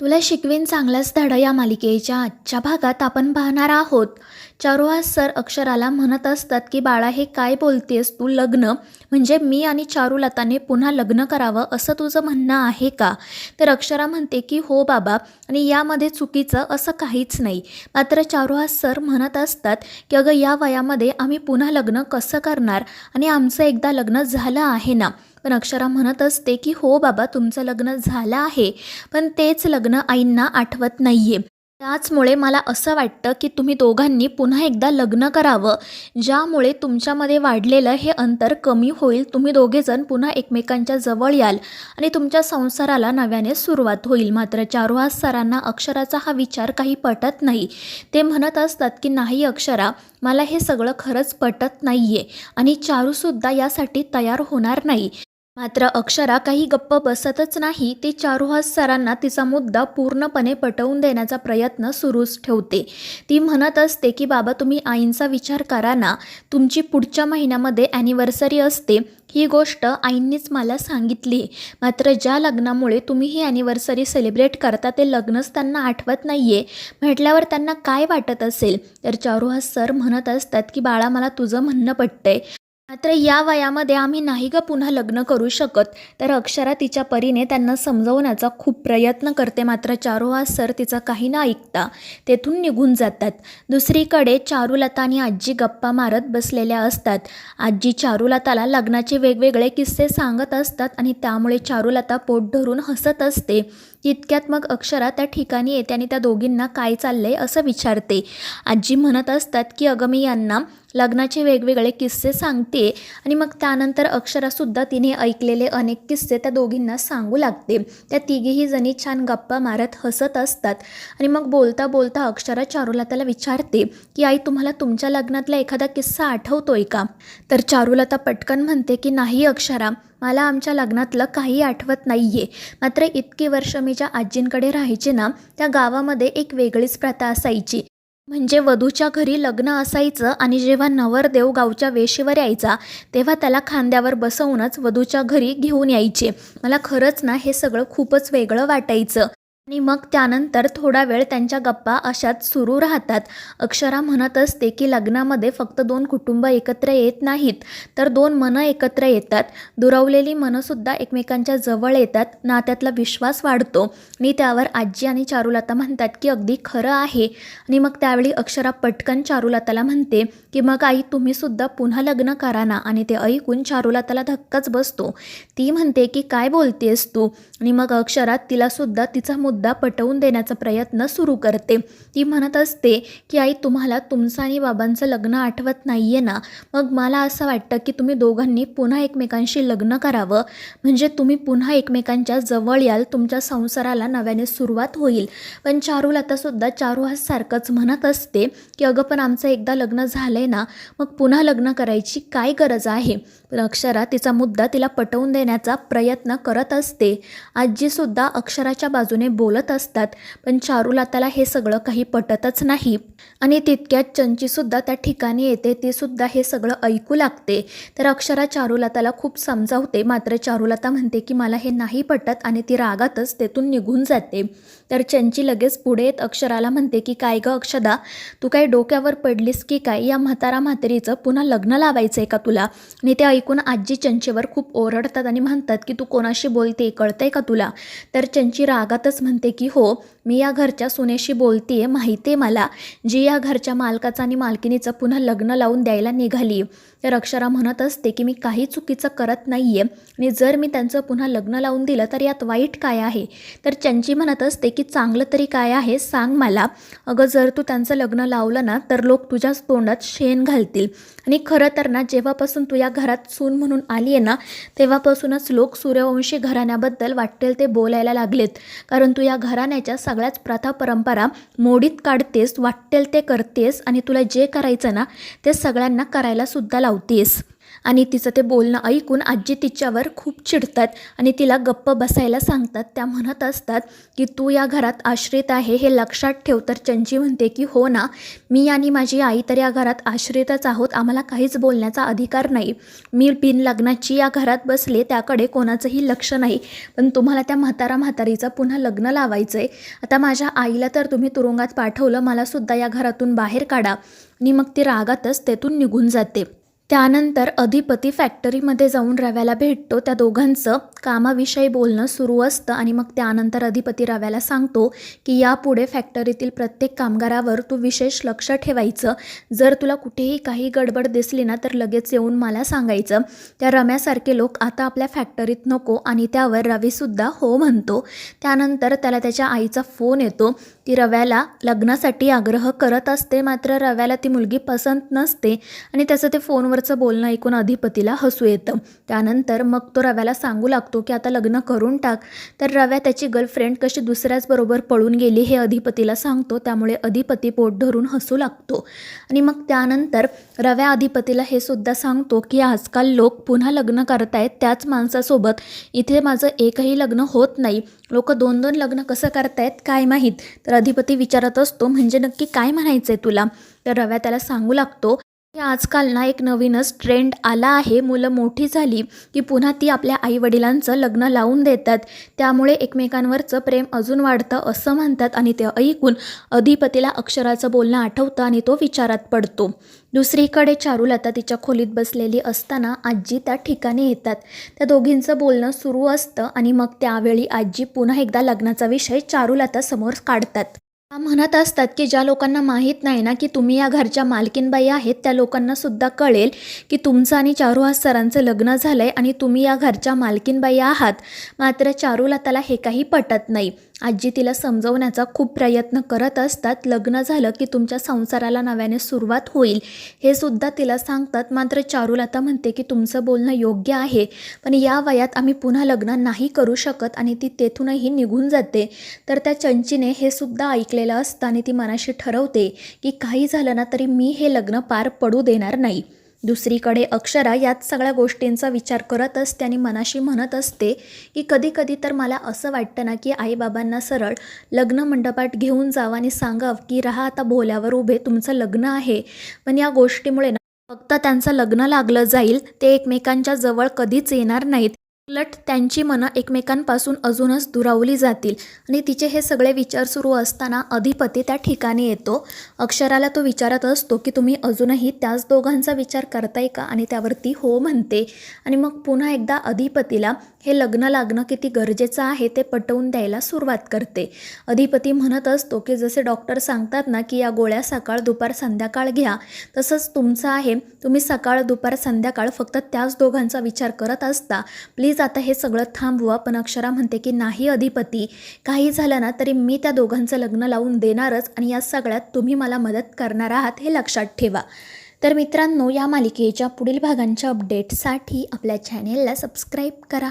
तुला शिकवीन चांगलाच धडा या मालिकेच्या आजच्या भागात आपण पाहणार आहोत. चारुहास सर अक्षराला म्हणत असतात की बाळा हे काय बोलतेस तू, लग्न म्हणजे मी आणि चारुलताने पुन्हा लग्न करावं असं तुझं म्हणणं आहे का? तर अक्षरा म्हणते की हो बाबा, आणि यामध्ये चुकीचं असं काहीच नाही. मात्र चारुहास सर म्हणत असतात की अगं या वयामध्ये आम्ही पुन्हा लग्न कसं करणार, आणि आमचं एकदा लग्न झालं आहे ना. पण अक्षरा म्हणत असते की हो बाबा तुमचं लग्न झालं आहे, पण तेच लग्न आईंना आठवत नाहीये. त्याचमुळे मला असं वाटतं की तुम्ही दोघांनी पुन्हा एकदा लग्न करावं, ज्यामुळे तुमच्यामध्ये वाढलेलं हे अंतर कमी होईल. तुम्ही दोघेजण पुन्हा एकमेकांच्या जवळ याल आणि तुमच्या संसाराला नव्याने सुरुवात होईल. मात्र चारुहास सरांना अक्षराचा हा विचार काही पटत नाही. ते म्हणत असतात की नाही अक्षरा, मला हे सगळं खरंच पटत नाहीये आणि चारूसुद्धा यासाठी तयार होणार नाही. मात्र अक्षरा काही गप्प बसतच नाही. ती चारुहास सरांना तिचा मुद्दा पूर्णपणे पटवून देण्याचा प्रयत्न सुरूच ठेवते. ती म्हणत असते की बाबा तुम्ही आईंचा विचार करा ना, तुमची पुढच्या महिन्यामध्ये ॲनिव्हर्सरी असते. ही गोष्ट आईंनीच मला सांगितली. मात्र ज्या लग्नामुळे तुम्ही ही ॲनिव्हर्सरी सेलिब्रेट करता ते लग्नच त्यांना आठवत नाही आहे म्हटल्यावर त्यांना काय वाटत असेल. तर चारुहास सर म्हणत असतात की बाळा मला तुझं म्हणणं पटतंय, मात्र या वयामध्ये आम्ही नाही ग पुन्हा लग्न करू शकत. तर अक्षरा तिच्या परीने त्यांना समजवण्याचा खूप प्रयत्न करते. मात्र चारुहास सर तिचं काही न ऐकता तेथून निघून जातात. दुसरीकडे चारुलता आणि आजी गप्पा मारत बसलेल्या असतात. आजी चारुलताला लग्नाचे वेगवेगळे किस्से सांगत असतात आणि त्यामुळे चारुलता पोट धरून हसत असते. तितक्यात मग अक्षरा त्या ठिकाणी येते आणि त्या दोघींना काय चाललंय असं विचारते. आजी म्हणत असतात की अगं मी यांना लग्नाचे वेगवेगळे किस्से सांगते, आणि मग त्यानंतर अक्षरासुद्धा तिने ऐकलेले अनेक किस्से त्या दोघींना सांगू लागते. त्या तिघीही जणी छान गप्पा मारत हसत असतात. आणि मग बोलता बोलता अक्षरा चारुलताला विचारते की आई तुम्हाला तुमच्या लग्नातला एखादा किस्सा आठवतोय का? तर चारुलता पटकन म्हणते की नाही अक्षरा, मला आमच्या लग्नातलं काही आठवत नाही आहे. मात्र इतकी वर्ष मी ज्या आजींकडे राहायचे ना, त्या गावामध्ये एक वेगळीच प्रथा असायची. म्हणजे वधूच्या घरी लग्न असायचं आणि जेव्हा नवरदेव गावच्या वेशीवर यायचा तेव्हा त्याला खांद्यावर बसवूनच वधूच्या घरी घेऊन यायचे. मला खरंच ना हे सगळं खूपच वेगळं वाटायचं. आणि मग त्यानंतर थोडा वेळ त्यांच्या गप्पा अशाच सुरू राहतात. अक्षरा म्हणत असते की लग्नामध्ये फक्त दोन कुटुंब एकत्र येत नाहीत, तर दोन मनं एकत्र येतात. दुरावलेली मनंसुद्धा एकमेकांच्या जवळ येतात. नात्यातला विश्वास वाढतो. आणि त्यावर आजी आणि चारुलता म्हणतात की अगदी खरं आहे. आणि मग त्यावेळी अक्षरा पटकन चारुलताला म्हणते की मग आई तुम्हीसुद्धा पुन्हा लग्न करा ना. आणि ते ऐकून चारुलताला धक्काच बसतो. ती म्हणते की काय बोलतेस तू? आणि मग अक्षरा तिलासुद्धा तिचा मुद्दा पटवून देण्याचा प्रयत्न सुरू करते. ती म्हणत असते की आई तुम्हाला तुमचं आणि बाबांचं लग्न आठवत नाही आहे ना, मग मला असं वाटतं की तुम्ही दोघांनी पुन्हा एकमेकांशी लग्न करावं, म्हणजे तुम्ही पुन्हा एकमेकांच्या जवळ याल, तुमच्या संसाराला नव्याने सुरुवात होईल. पण चारुलतासुद्धा चारुहास सारखंच म्हणत असते की अगं पण आमचं एकदा लग्न झालं आहे ना, मग पुन्हा लग्न करायची काय गरज आहे. पण अक्षरा तिचा मुद्दा तिला पटवून देण्याचा प्रयत्न करत असते. आजीसुद्धा अक्षराच्या बाजूने बोलत असतात. पण चारुलताला हे सगळं काही पटतच नाही. आणि तितक्यात चंचीसुद्धा त्या ठिकाणी येते. तीसुद्धा हे सगळं ऐकू लागते. तर अक्षरा चारुलताला खूप समजावते. मात्र चारुलता म्हणते की मला हे नाही पटत आणि ती रागातच तेथून निघून जाते. तर चंची लगेच पुढे येत अक्षराला म्हणते की काय गं अक्षदा, तू काय डोक्यावर पडलीस की काय? या म्हातारीचं पुन्हा लग्न लावायचं आहे का तुला? आणि ते ऐकून आजी चंचीवर खूप ओरडतात आणि म्हणतात की तू कोणाशी बोलते, कळतंय का तुला? तर चंची रागातच म्हणते की हो, मी या घरच्या सुनेशी बोलतीये, माहिती आहे मला, जी या घरच्या मालकाचं आणि मालकिनीचं पुन्हा लग्न लावून द्यायला निघाली. तर अक्षरा म्हणत असते की मी काही चुकीचं करत नाही आहे, आणि जर मी त्यांचं पुन्हा लग्न लावून दिलं तर यात वाईट काय आहे? तर चंची म्हणत असते की चांगलं तरी काय आहे सांग मला. अगं जर तू त्यांचं लग्न लावलं ना तर लोक तुझ्याच तोंडात शेण घालतील. आणि खरं तर ना जेव्हापासून तू या घरात सून म्हणून आली आहे ना, तेव्हापासूनच लोक सूर्यवंशी घराण्याबद्दल वाटेल ते बोलायला लागलेत. कारण तू या घराण्याच्या सगळ्याच प्रथा परंपरा मोडीत काढतेस, वाटेल ते करतेस, आणि तुला जे करायचं ना ते सगळ्यांना करायला सुद्धा लावतेस. आणि तिचं ते बोलणं ऐकून आजी तिच्यावर खूप चिडतात आणि तिला गप्प बसायला सांगतात. त्या म्हणत असतात की तू या घरात आश्रित आहे हे लक्षात ठेव. तर चंची म्हणते की हो ना, मी आणि माझी आई तर या घरात आश्रितच आहोत, आम्हाला काहीच बोलण्याचा अधिकार नाही. मी बिन लग्नाची या घरात बसले, त्याकडे कोणाचंही लक्ष नाही, पण तुम्हाला त्या म्हातारीचं पुन्हा लग्न लावायचं आहे. आता माझ्या आईला तर तुम्ही तुरुंगात पाठवलं, मलासुद्धा या घरातून बाहेर काढा. आणि मग ती रागातच तेथून निघून जाते. त्यानंतर अधिपती फॅक्टरीमध्ये जाऊन रव्याला भेटतो. त्या दोघांचं कामाविषयी बोलणं सुरू असतं आणि मग त्यानंतर अधिपती रव्याला सांगतो की यापुढे फॅक्टरीतील प्रत्येक कामगारावर तू विशेष लक्ष ठेवायचं. जर तुला कुठेही काही गडबड दिसली ना तर लगेच येऊन मला सांगायचं. त्या रम्यासारखे लोक आता आपल्या फॅक्टरीत नको. आणि त्यावर रवीसुद्धा हो म्हणतो. त्यानंतर त्याला त्याच्या आईचा फोन येतो. ती रव्याला लग्नासाठी आग्रह करत असते, मात्र रव्याला ती मुलगी पसंत नसते आणि त्याचं ते फोनवरचं बोलणं ऐकून अधिपतीला हसू येतं. त्यानंतर मग तो रव्याला सांगू लागतो की आता लग्न करून टाक. तर रव्या त्याची गर्लफ्रेंड कशी दुसऱ्याच बरोबर पळून गेली हे अधिपतीला सांगतो. त्यामुळे अधिपती पोट धरून हसू लागतो. आणि मग त्यानंतर रव्या अधिपतीला हे सुद्धा सांगतो की आजकाल लोक पुन्हा लग्न करतायत त्याच माणसासोबत. इथे माझं एकही लग्न होत नाही, लोक 2-2 लग्न कसं करतायत काय माहीत. तर अधिपती विचारत असतो म्हणजे नक्की काय म्हणायचं आहे तुला. तर रव्या त्याला सांगू लागतो की आजकाल ना एक नवीनच ट्रेंड आला आहे. मुलं मोठी झाली की पुन्हा ती आपल्या आईवडिलांचं लग्न लावून देतात, त्यामुळे एकमेकांवरचं प्रेम अजून वाढतं असं म्हणतात. आणि ते ऐकून अधिपतीला अक्षराचं बोलणं आठवतं आणि तो विचारात पडतो. दुसरीकडे चारुलता तिच्या खोलीत बसलेली असताना आजी त्या ठिकाणी येतात. त्या दोघींचं बोलणं सुरू असतं आणि मग त्यावेळी आजी पुन्हा एकदा लग्नाचा विषय चारुलता समोर काढतात. त्या म्हणत असतात की ज्या लोकांना माहीत नाही ना की तुम्ही या घरच्या मालकीनबाई आहेत, त्या लोकांना सुद्धा कळेल की तुमचं आणि चारुहास सरांचं लग्न झालंय आणि तुम्ही या घरच्या मालकीनबाई आहात. मात्र चारुलताला हे काही पटत नाही. आजी तिला समजवण्याचा खूप प्रयत्न करत असतात. लग्न झालं की तुमच्या संसाराला नव्याने सुरुवात होईल हे सुद्धा तिला सांगतात. मात्र चारुलता म्हणते की तुमचं बोलणं योग्य आहे, पण या वयात आम्ही पुन्हा लग्न नाही करू शकत आणि ती तेथूनही निघून जाते. तर त्या चंचीने हे सुद्धा ऐकलेलं असतं आणि ती मनाशी ठरवते की काही झालं ना तरी मी हे लग्न पार पडू देणार नाही. दुसरीकडे अक्षरा याच सगळ्या गोष्टींचा विचार करत असते आणि मनाशी म्हणत असते की कधी कधी तर मला असं वाटतं ना की आईबाबांना सरळ लग्न मंडपात घेऊन जावं आणि सांगावं की राहा आता बोल्यावर उभे, तुमचं लग्न आहे. पण या गोष्टीमुळे ना फक्त त्यांचं लग्न लागलं जाईल, ते एकमेकांच्या जवळ कधीच येणार नाहीत. उलट त्यांची मनं एकमेकांपासून अजूनच दुरावली जातील. आणि तिचे हे सगळे विचार सुरू असताना अधिपती त्या ठिकाणी येतो. अक्षराला तो विचारत असतो की तुम्ही अजूनही त्याच दोघांचा विचार करताय का, आणि त्यावरती हो म्हणते. आणि मग पुन्हा एकदा अधिपतीला हे लग्न लागणं किती गरजेचं आहे ते पटवून द्यायला सुरुवात करते. अधिपती म्हणत असतो की जसे डॉक्टर सांगतात ना की या गोळ्या सकाळ दुपार संध्याकाळ घ्या, तसंच तुमचं आहे. तुम्ही सकाळ दुपार संध्याकाळ फक्त त्याच दोघांचा विचार करत असता. प्लीज आता हे सगळं थांबवा. पण अक्षरा म्हणते की नाही अधिपती, काही झालं ना तरी मी त्या दोघांचं लग्न लावून देणारच आणि या सगळ्यात तुम्ही मला मदत करणार आहात हे लक्षात ठेवा. तर मित्रांनो, या मालिकेच्या पुढील भागांच्या अपडेटसाठी आपल्या चॅनेलला सबस्क्राईब करा.